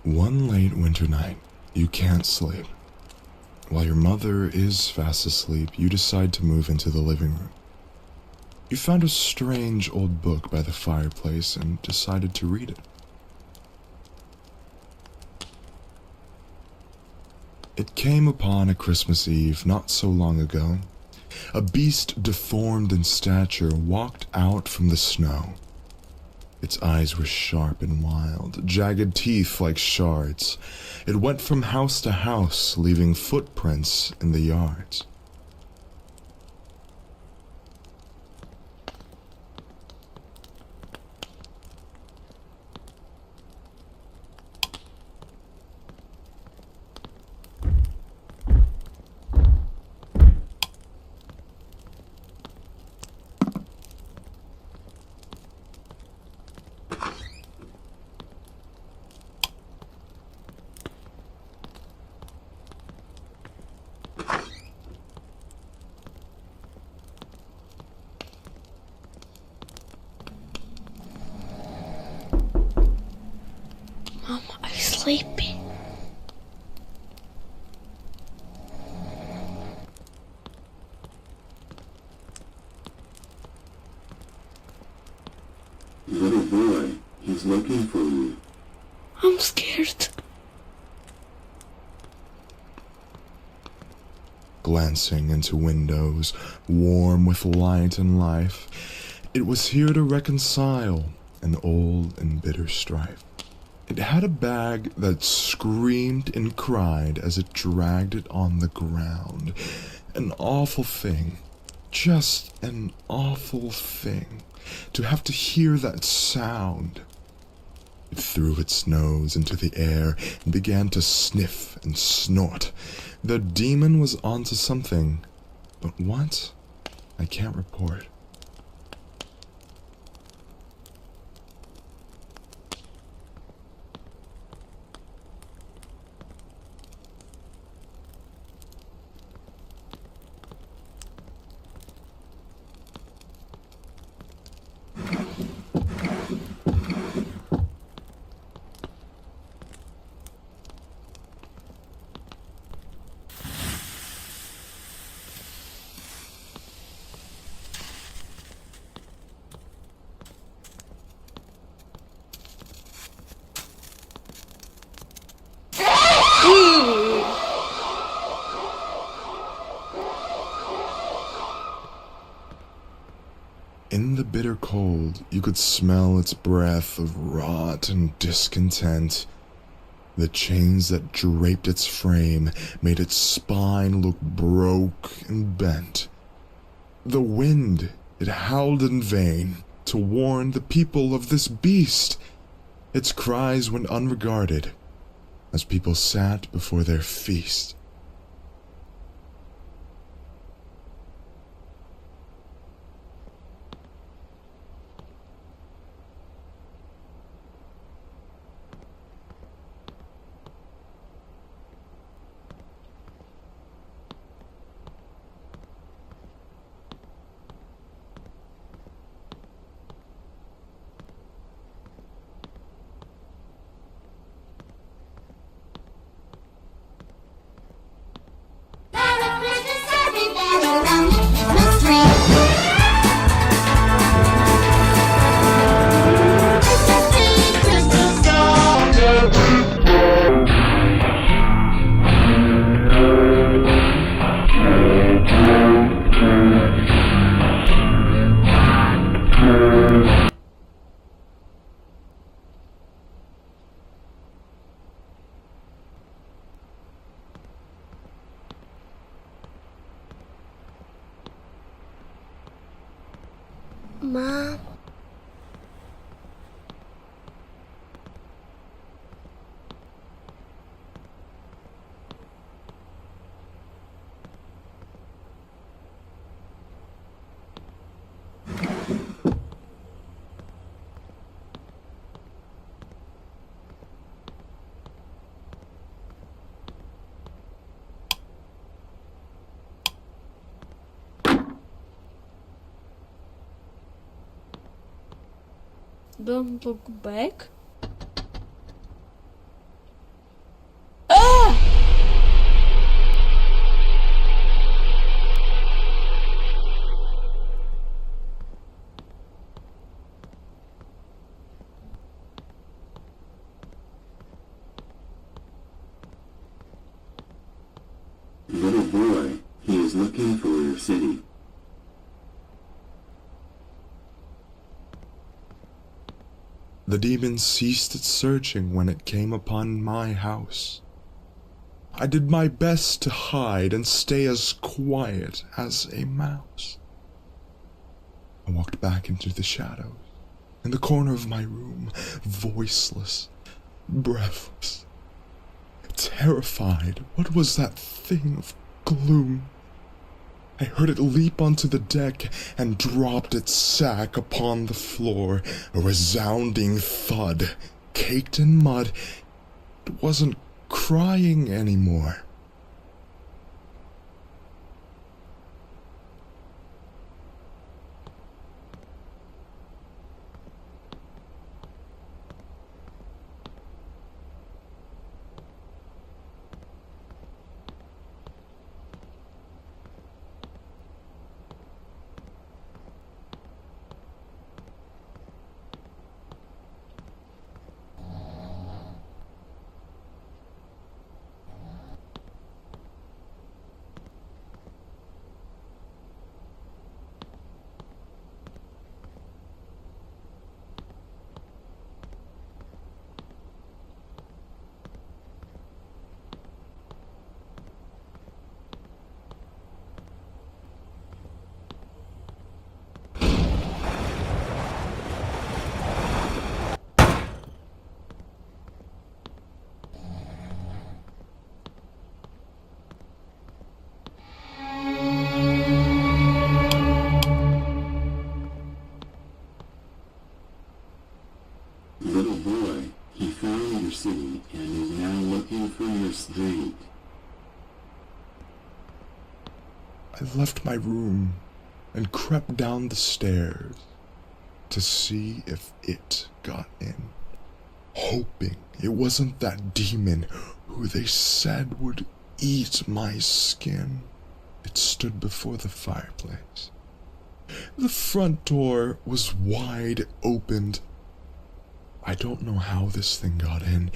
One late winter night, you can't sleep. While your mother is fast asleep, you decide to move into the living room. You found a strange old book by the fireplace and decided to read it. It came upon a Christmas Eve not so long ago. A beast deformed in stature walked out from the snow. Its eyes were sharp and wild, jagged teeth like shards. It went from house to house, leaving footprints in the yards. Mom, I'm sleepy. Little boy, he's looking for you. I'm scared. Glancing into windows, warm with light and life, it was here to reconcile an old and bitter strife. It had a bag that screamed and cried as it dragged it on the ground. An awful thing, just an awful thing, to have to hear that sound. It threw its nose into the air and began to sniff and snort. The demon was onto something, but what? I can't report. In the bitter cold, you could smell its breath of rot and discontent. The chains that draped its frame made its spine look broke and bent. The wind, it howled in vain to warn the people of this beast. Its cries went unregarded as people sat before their feast. Mom. Don't look back. Little boy, he is looking for your city. The demon ceased its searching when it came upon my house. I did my best to hide and stay as quiet as a mouse. I walked back into the shadows, in the corner of my room, voiceless, breathless, terrified. What was that thing of gloom? I heard it leap onto the deck and dropped its sack upon the floor, a resounding thud, caked in mud. It wasn't crying anymore. Little boy, he found your city and is now looking for your street. I left my room and crept down the stairs to see if it got in, hoping it wasn't that demon who they said would eat my skin. It stood before the fireplace. The front door was wide opened. I don't know how this thing got in,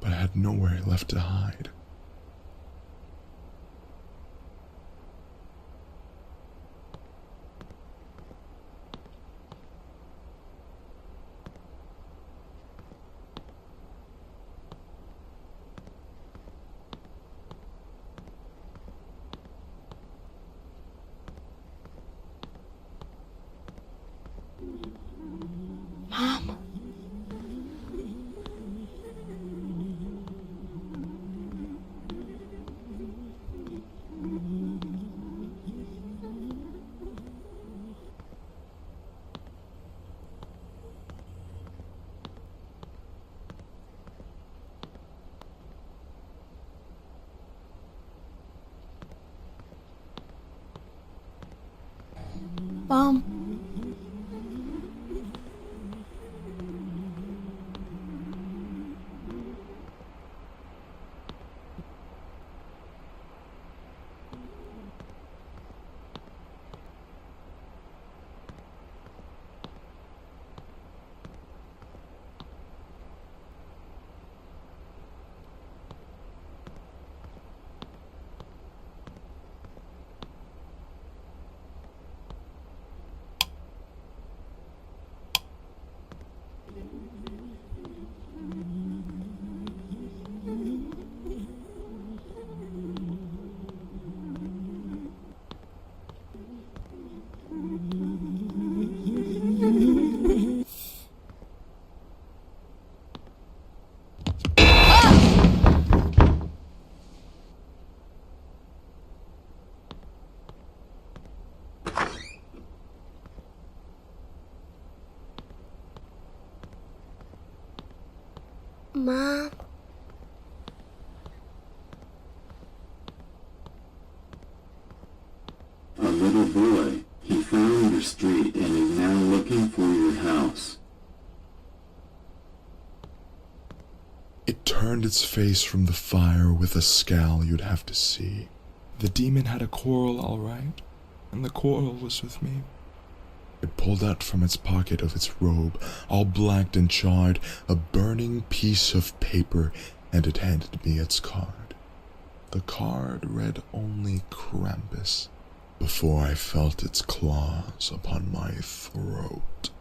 but I had nowhere left to hide. Mom. Mom. Mom. A little boy, he found your street and is now looking for your house. It turned its face from the fire with a scowl you'd have to see. The demon had a quarrel, all right, and the quarrel was with me. It pulled out from its pocket of its robe, all blacked and charred, a burning piece of paper, and it handed me its card. The card read only Krampus before I felt its claws upon my throat.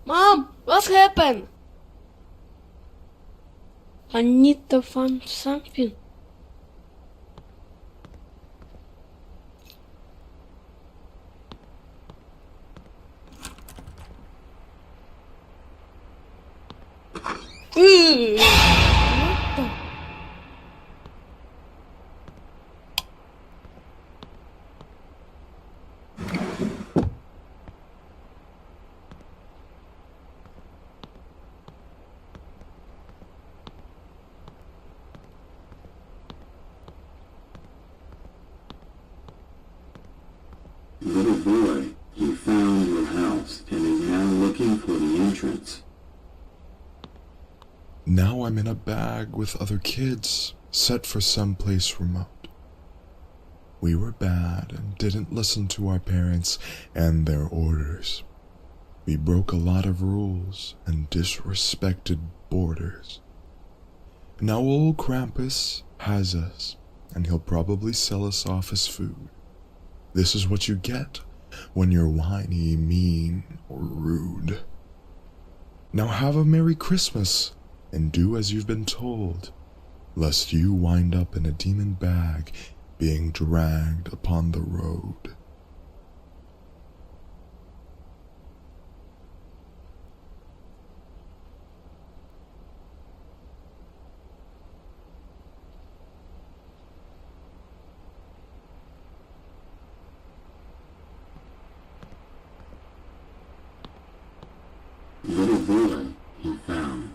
Mom, what happened? I need to find something. What the? Little boy, he found your house and is now looking for the entrance. Now I'm in a bag with other kids, set for someplace remote. We were bad and didn't listen to our parents and their orders. We broke a lot of rules and disrespected borders. Now old Krampus has us, and he'll probably sell us off as food. This is what you get when you're whiny, mean, or rude. Now have a Merry Christmas and do as you've been told, lest you wind up in a demon bag being dragged upon the road. Little boy, he found.